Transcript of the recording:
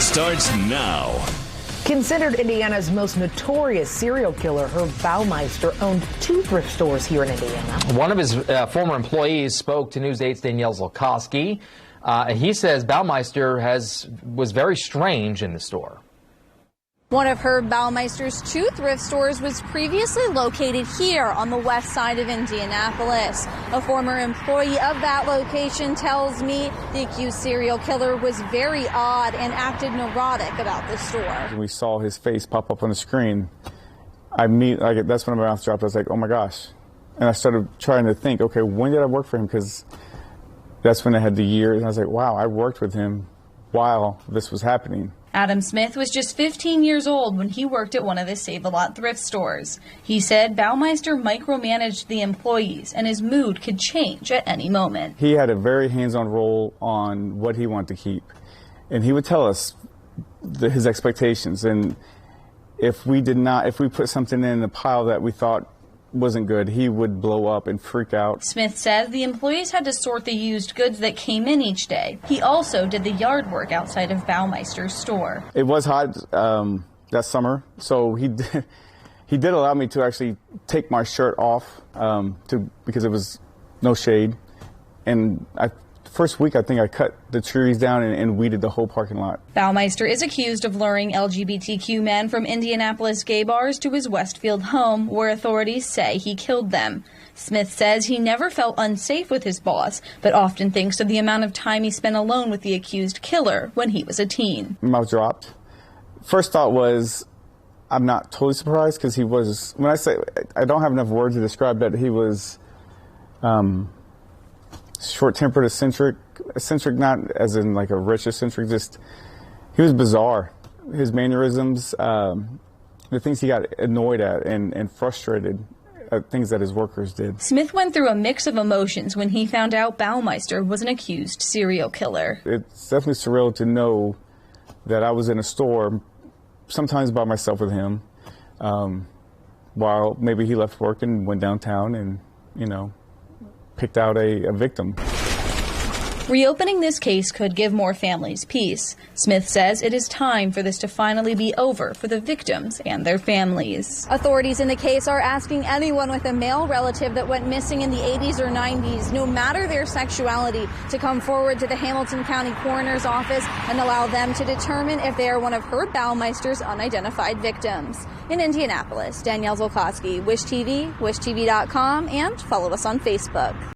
starts now. Considered Indiana's most notorious serial killer, Herb Baumeister owned 2 thrift stores here in Indiana. One of his former employees spoke to News 8's Danielle Zolkowski. He says Baumeister was very strange in the store. One of Herb Baumeister's 2 thrift stores was previously located here on the west side of Indianapolis. A former employee of that location tells me the accused serial killer was very odd and acted neurotic about the store. When we saw his face pop up on the screen, that's when my mouth dropped. I was like, oh my gosh. And I started trying to think, okay, when did I work for him? Because that's when I had the years. And I was like, wow, I worked with him while this was happening. Adam Smith was just 15 years old when he worked at one of the Save-A-Lot thrift stores. He said Baumeister micromanaged the employees and his mood could change at any moment. He had a very hands-on role on what he wanted to keep. And he would tell us his expectations. And if we put something in the pile that we thought wasn't good, he would blow up and freak out. Smith said the employees had to sort the used goods that came in each day. He also did the yard work outside of Baumeister's store. It was hot that summer, so he did allow me to actually take my shirt off because it was no shade. And first week, I think I cut the trees down and weeded the whole parking lot. Baumeister is accused of luring LGBTQ men from Indianapolis gay bars to his Westfield home, where authorities say he killed them. Smith says he never felt unsafe with his boss, but often thinks of the amount of time he spent alone with the accused killer when he was a teen. My mouth dropped. First thought was, I'm not totally surprised, because he was, when I say, I don't have enough words to describe that, he was short-tempered, eccentric not as in like a rich eccentric, just he was bizarre. His mannerisms, the things he got annoyed at and frustrated at things that his workers did. Smith went through a mix of emotions when he found out Baumeister was an accused serial killer. It's definitely surreal to know that I was in a store, sometimes by myself with him, while maybe he left work and went downtown and, picked out a victim. Reopening this case could give more families peace. Smith says it is time for this to finally be over for the victims and their families. Authorities in the case are asking anyone with a male relative that went missing in the 80s or 90s, no matter their sexuality, to come forward to the Hamilton County Coroner's Office and allow them to determine if they are one of Herb Baumeister's unidentified victims. In Indianapolis, Danielle Zolkowski, Wish TV, wishtv.com, and follow us on Facebook.